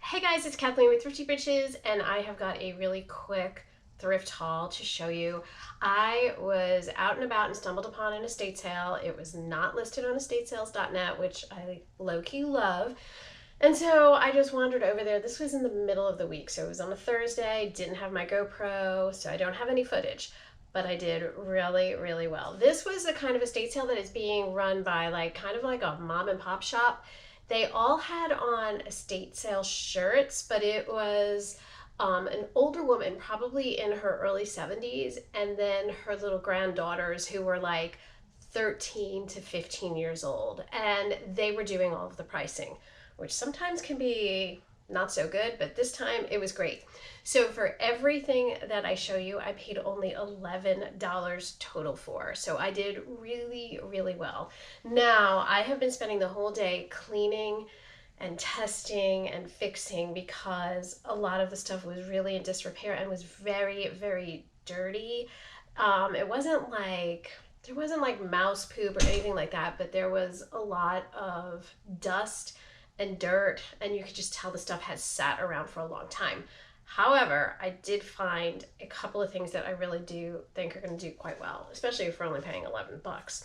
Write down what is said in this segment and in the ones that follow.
Hey guys, it's Kathleen with Thrifty Bitches, and I have got a really quick thrift haul to show you. I was out and about and stumbled upon an estate sale. It was not listed on estatesales.net, which I low-key love. And so I just wandered over there. This was in the middle of the week, so it was on a Thursday. Didn't have my GoPro, so I don't have any footage, but I did really, really well. This was the kind of estate sale that is being run by kind of like a mom and pop shop. They all had on estate sale shirts, but it was an older woman, probably in her early 70s, and then her little granddaughters who were like 13 to 15 years old. And they were doing all of the pricing, which sometimes can be not so good, but this time it was great. So for everything that I show you, I paid only $11 total for. So I did really, really well. Now, I have been spending the whole day cleaning and testing and fixing because a lot of the stuff was really in disrepair and was very, very dirty. It wasn't like, there wasn't like mouse poop or anything like that, but there was a lot of dust and dirt, and you could just tell the stuff had sat around for a long time. However, I did find a couple of things that I really do think are going to do quite well, especially if we're only paying 11 bucks.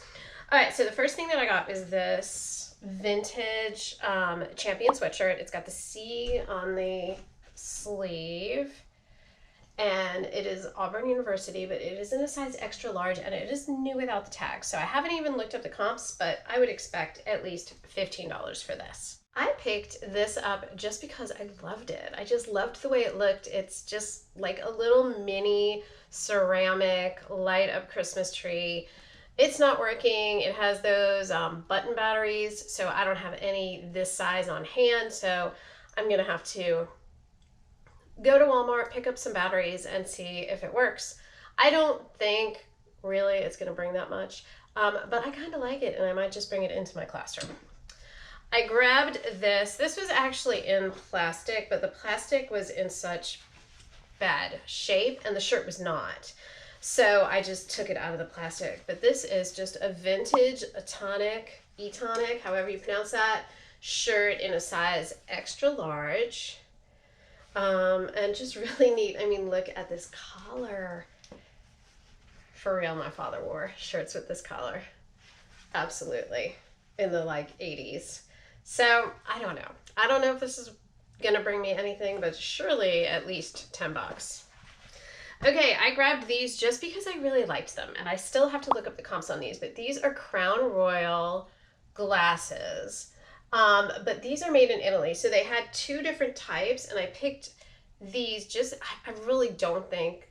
All right, so the first thing that I got is this vintage Champion sweatshirt. It's got the C on the sleeve, and it is Auburn University, but it is in a size extra large, and it is new without the tag. So I haven't even looked up the comps, but I would expect at least $15 for this. I picked this up just because I loved it. I just loved the way it looked. It's just like a little mini ceramic light up Christmas tree. It's not working. It has those button batteries, so I don't have any this size on hand, so I'm gonna have to go to Walmart, pick up some batteries, and see if it works. I don't think really it's gonna bring that much, but I kind of like it, and I might just bring it into my classroom. I grabbed this. This was actually in plastic, but the plastic was in such bad shape and the shirt was not. So I just took it out of the plastic. But this is just a vintage E-tonic, however you pronounce that, shirt in a size extra large. And just really neat. I mean, look at this collar. For real, my father wore shirts with this collar. Absolutely. In the 80s. So I don't know. I don't know if this is gonna bring me anything, but surely at least 10 bucks. Okay, I grabbed these just because I really liked them, and I still have to look up the comps on these, but these are Crown Royal glasses. But these are made in Italy, so they had two different types, and I picked these just, I really don't think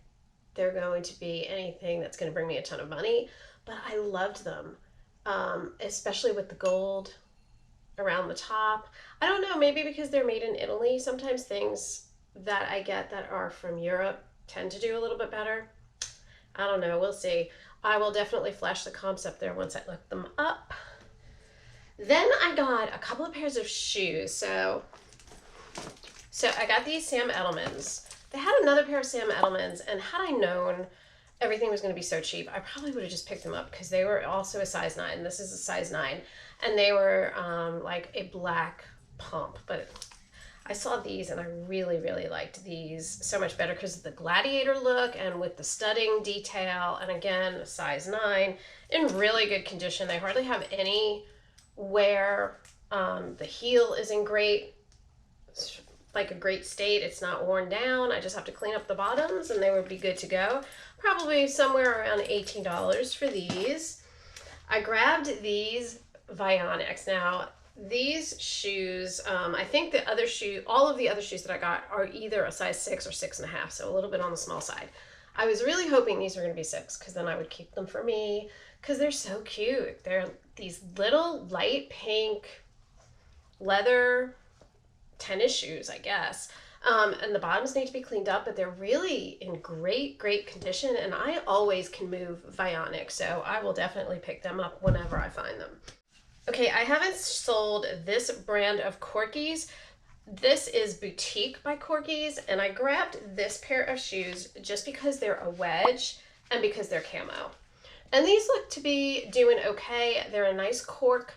they're going to be anything that's gonna bring me a ton of money, but I loved them, especially with the gold around the top. I don't know, maybe because they're made in Italy. Sometimes things that I get that are from Europe tend to do a little bit better. I don't know, we'll see. I will definitely flash the comps up there once I look them up. Then I got a couple of pairs of shoes. So I got these Sam Edelmans. They had another pair of Sam Edelmans, and had I known everything was going to be so cheap, I probably would have just picked them up because they were also a size 9. This is a size 9. And they were like a black pump. But I saw these and I really, really liked these so much better because of the gladiator look and with the studding detail. And again, a size 9 in really good condition. They hardly have any wear. The heel is in great, like a great state. It's not worn down. I just have to clean up the bottoms and they would be good to go. Probably somewhere around $18 for these. I grabbed these Vionics. Now, these shoes, I think the other shoe, all of the other shoes that I got are either a size 6 or 6.5, so a little bit on the small side. I was really hoping these were going to be 6 because then I would keep them for me because they're so cute. They're these little light pink leather tennis shoes, I guess. And the bottoms need to be cleaned up, but they're really in great, great condition, and I always can move Vionic, so I will definitely pick them up whenever I find them. Okay, I haven't sold this brand of Corkies. This is Boutique by Corkies, and I grabbed this pair of shoes just because they're a wedge and because they're camo. And these look to be doing okay. They're a nice cork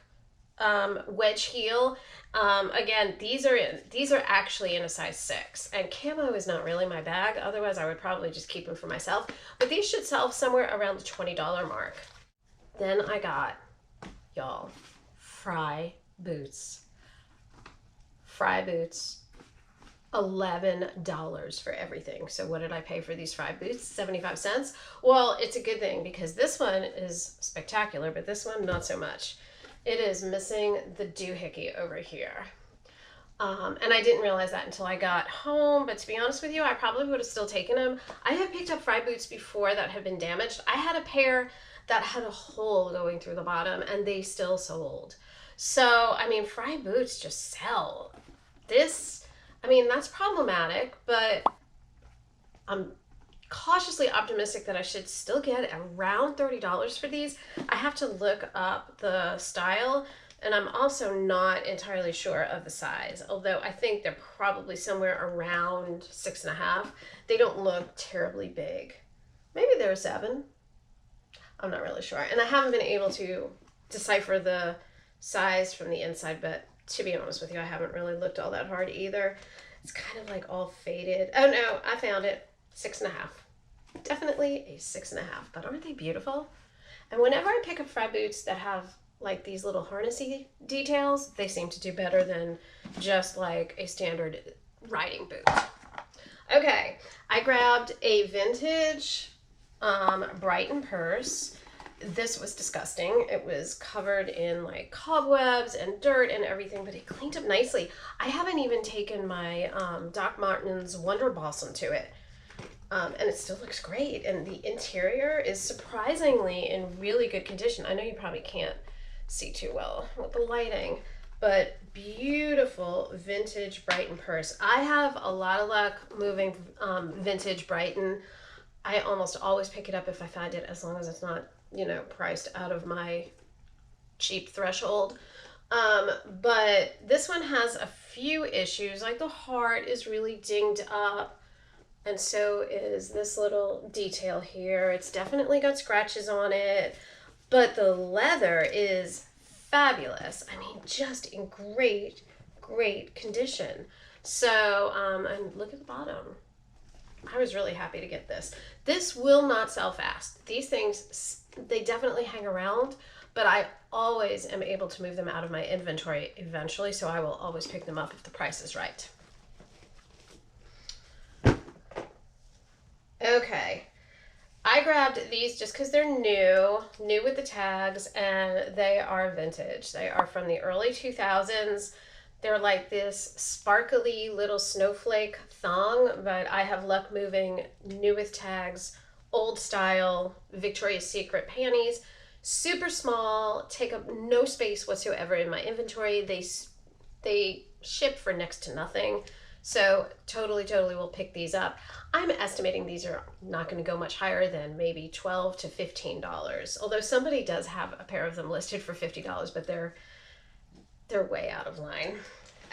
wedge heel. Again, these are actually in a size 6, and camo is not really my bag. Otherwise, I would probably just keep them for myself. But these should sell somewhere around the $20 mark. Then I got, y'all, Frye boots. Frye boots. $11 for everything. So what did I pay for these Frye boots? 75 cents. Well, it's a good thing because this one is spectacular, but this one not so much. It is missing the doohickey over here. And I didn't realize that until I got home, but to be honest with you, I probably would have still taken them. I have picked up Frye boots before that have been damaged. I had a pair that had a hole going through the bottom and they still sold. So, I mean, Frye boots just sell. That's problematic, but I'm cautiously optimistic that I should still get around $30 for these. I have to look up the style, and I'm also not entirely sure of the size, although I think they're probably somewhere around 6.5. They don't look terribly big. Maybe they're a 7. I'm not really sure. And I haven't been able to decipher the size from the inside, but to be honest with you, I haven't really looked all that hard either. It's kind of like all faded. Oh no, I found it. 6.5. Definitely a 6.5. But aren't they beautiful? And whenever I pick up Frye boots that have like these little harnessy details, they seem to do better than just like a standard riding boot. Okay, I grabbed a vintage Brighton purse. This was disgusting. It was covered in like cobwebs and dirt and everything, but it cleaned up nicely. I haven't even taken my Doc Martens Wonder Balsam to it. And it still looks great. And the interior is surprisingly in really good condition. I know you probably can't see too well with the lighting, but beautiful vintage Brighton purse. I have a lot of luck moving vintage Brighton. I almost always pick it up if I find it, as long as it's not, priced out of my cheap threshold. But this one has a few issues, like the heart is really dinged up, and so is this little detail here. It's definitely got scratches on it, but the leather is fabulous. I mean, just in great, great condition. So, and look at the bottom. I was really happy to get this. This will not sell fast. These things, they definitely hang around, but I always am able to move them out of my inventory eventually, so I will always pick them up if the price is right. Okay, I grabbed these just because they're new with the tags, and they are vintage. They are from the early 2000s. They're like this sparkly little snowflake thong, but I have luck moving new with tags, old style Victoria's Secret panties. Super small, take up no space whatsoever in my inventory. They ship for next to nothing. So totally will pick these up. I'm estimating these are not going to go much higher than maybe $12 to $15. Although somebody does have a pair of them listed for $50, but they're way out of line.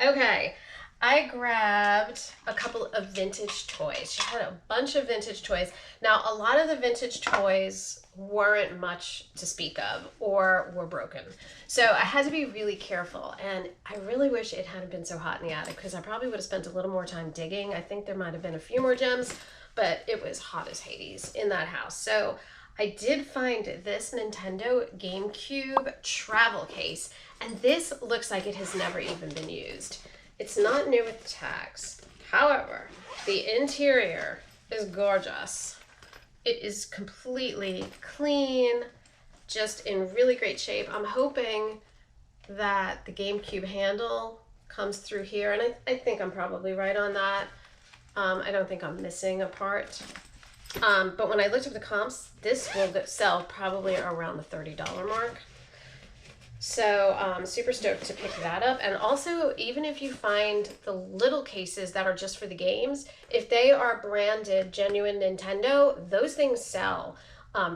Okay, I grabbed a couple of vintage toys. She had a bunch of vintage toys. Now, a lot of the vintage toys weren't much to speak of or were broken. So I had to be really careful, and I really wish it hadn't been so hot in the attic because I probably would have spent a little more time digging. I think there might have been a few more gems, but it was hot as Hades in that house. So I did find this Nintendo GameCube travel case, and this looks like it has never even been used. It's not new with the tags. However, the interior is gorgeous. It is completely clean, just in really great shape. I'm hoping that the GameCube handle comes through here, and I think I'm probably right on that. I don't think I'm missing a part. But when I looked up the comps, this will sell probably around the $30 mark. So super stoked to pick that up. And also, even if you find the little cases that are just for the games, if they are branded genuine Nintendo, those things sell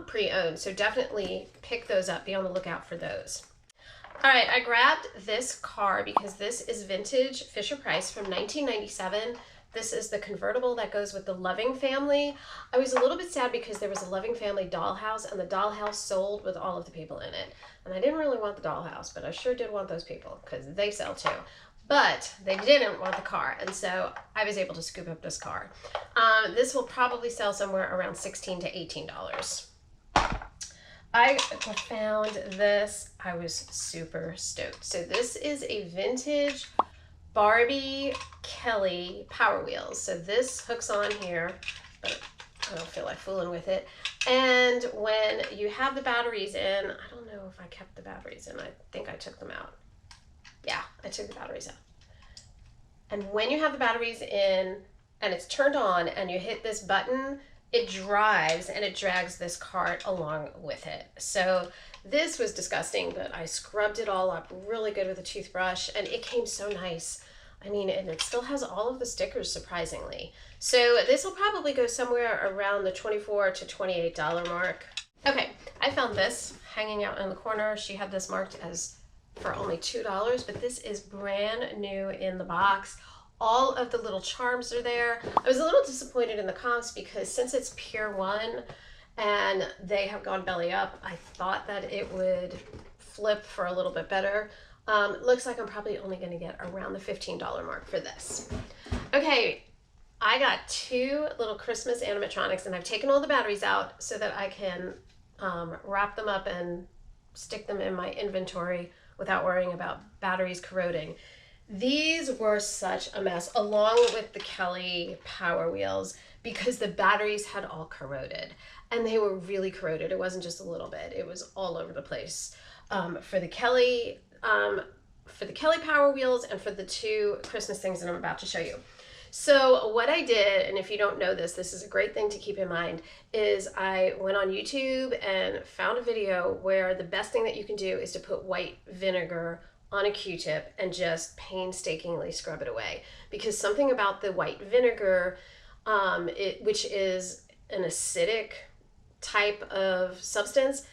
pre-owned. So definitely pick those up. Be on the lookout for those. All right, I grabbed this car because this is vintage Fisher-Price from 1997. This is the convertible that goes with the Loving family. I was a little bit sad because there was a Loving family dollhouse, and the dollhouse sold with all of the people in it. And I didn't really want the dollhouse, but I sure did want those people because they sell too. But they didn't want the car, and so I was able to scoop up this car. This will probably sell somewhere around $16 to $18. I found this. I was super stoked. So this is a vintage Barbie Kelly Power Wheels. So this hooks on here, but I don't feel like fooling with it. And when you have the batteries in, I don't know if I kept the batteries in. I think I took them out. Yeah, I took the batteries out. And when you have the batteries in and it's turned on and you hit this button, it drives and it drags this cart along with it. So this was disgusting, but I scrubbed it all up really good with a toothbrush, and it came so nice. I mean, and it still has all of the stickers, surprisingly. So this will probably go somewhere around the $24 to $28 mark. Okay, I found this hanging out in the corner. She had this marked as for only $2, but this is brand new in the box. All of the little charms are there. I was a little disappointed in the comps because since it's Pier 1 and they have gone belly up, I thought that it would flip for a little bit better. Looks like I'm probably only going to get around the $15 mark for this. Okay, I got two little Christmas animatronics, and I've taken all the batteries out so that I can wrap them up and stick them in my inventory without worrying about batteries corroding. These were such a mess, along with the Kelly Power Wheels, because the batteries had all corroded, and they were really corroded. It wasn't just a little bit, it was all over the place. For the Kelly Power Wheels and for the two Christmas things that I'm about to show you. So what I did, and if you don't know this, this is a great thing to keep in mind, is I went on YouTube and found a video where the best thing that you can do is to put white vinegar on a Q-tip and just painstakingly scrub it away. Because something about the white vinegar, which is an acidic type of substance,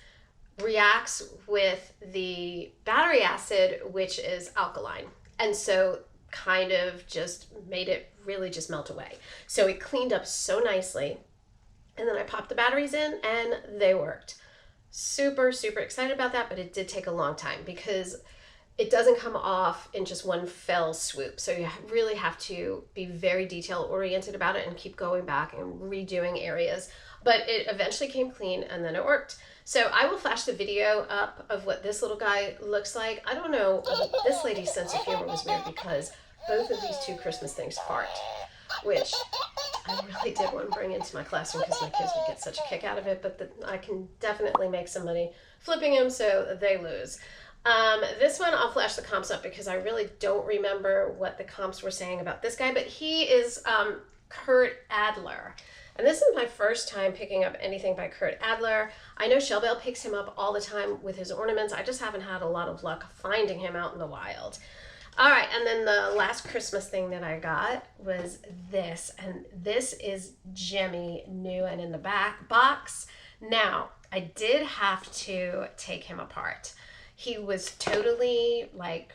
reacts with the battery acid, which is alkaline. And so kind of just made it really just melt away. So it cleaned up so nicely. And then I popped the batteries in and they worked. Super, super excited about that, but it did take a long time because it doesn't come off in just one fell swoop. So you really have to be very detail oriented about it and keep going back and redoing areas. But it eventually came clean and then it worked. So I will flash the video up of what this little guy looks like. I don't know, this lady's sense of humor was weird because both of these two Christmas things fart, which I really did want to bring into my classroom because my kids would get such a kick out of it, but I can definitely make some money flipping them so they lose. This one I'll flash the comps up because I really don't remember what the comps were saying about this guy, but he is Kurt Adler. And this is my first time picking up anything by Kurt Adler. I know Shellbell picks him up all the time with his ornaments. I just haven't had a lot of luck finding him out in the wild. All right, and then the last Christmas thing that I got was this, and this is Jimmy, new and in the back box. Now, I did have to take him apart. He was totally like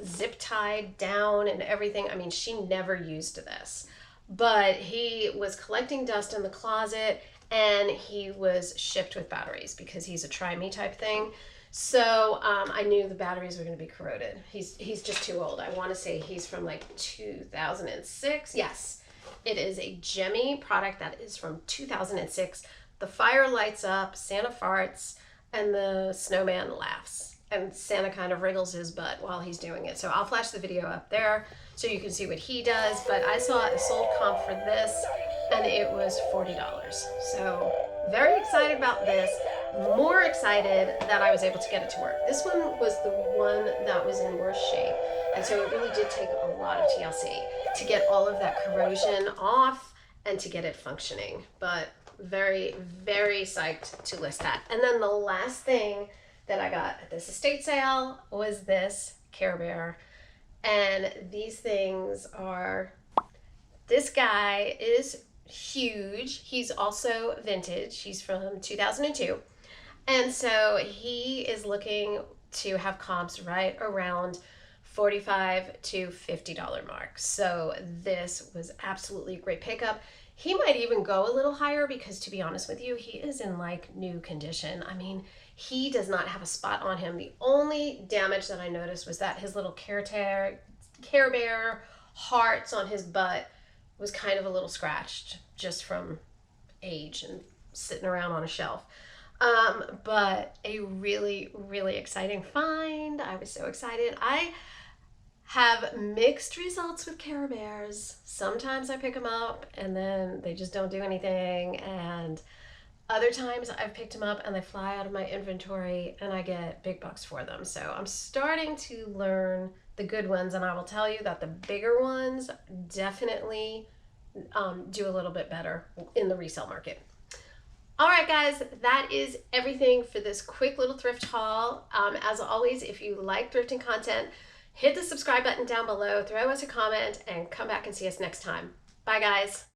zip tied down and everything. I mean, she never used this, but he was collecting dust in the closet and he was shipped with batteries because he's a try me type thing. So I knew the batteries were going to be corroded. He's just too old. I want to say he's from like 2006. Yes, it is a Jimmy product that is from 2006. The fire lights up, Santa farts, and the snowman laughs. And Santa kind of wriggles his butt while he's doing it. So I'll flash the video up there so you can see what he does. But I saw a sold comp for this and it was $40. So very excited about this. More excited that I was able to get it to work. This one was the one that was in worse shape. And so it really did take a lot of TLC to get all of that corrosion off and to get it functioning. But very, very psyched to list that. And then the last thing that I got at this estate sale was this Care Bear. And these things are, this guy is huge. He's also vintage. He's from 2002. And so he is looking to have comps right around $45 to $50 mark. So this was absolutely a great pickup. He might even go a little higher because, to be honest with you, he is in like new condition. I mean, he does not have a spot on him. The only damage that I noticed was that his little Care Bear hearts on his butt was kind of a little scratched just from age and sitting around on a shelf. But a really, really exciting find. I was so excited. I have mixed results with Care Bears. Sometimes I pick them up and then they just don't do anything. And other times I've picked them up and they fly out of my inventory and I get big bucks for them. So I'm starting to learn the good ones, and I will tell you that the bigger ones definitely do a little bit better in the resale market. All right, guys, that is everything for this quick little thrift haul. As always, if you like thrifting content, hit the subscribe button down below, throw us a comment, and come back and see us next time. Bye, guys.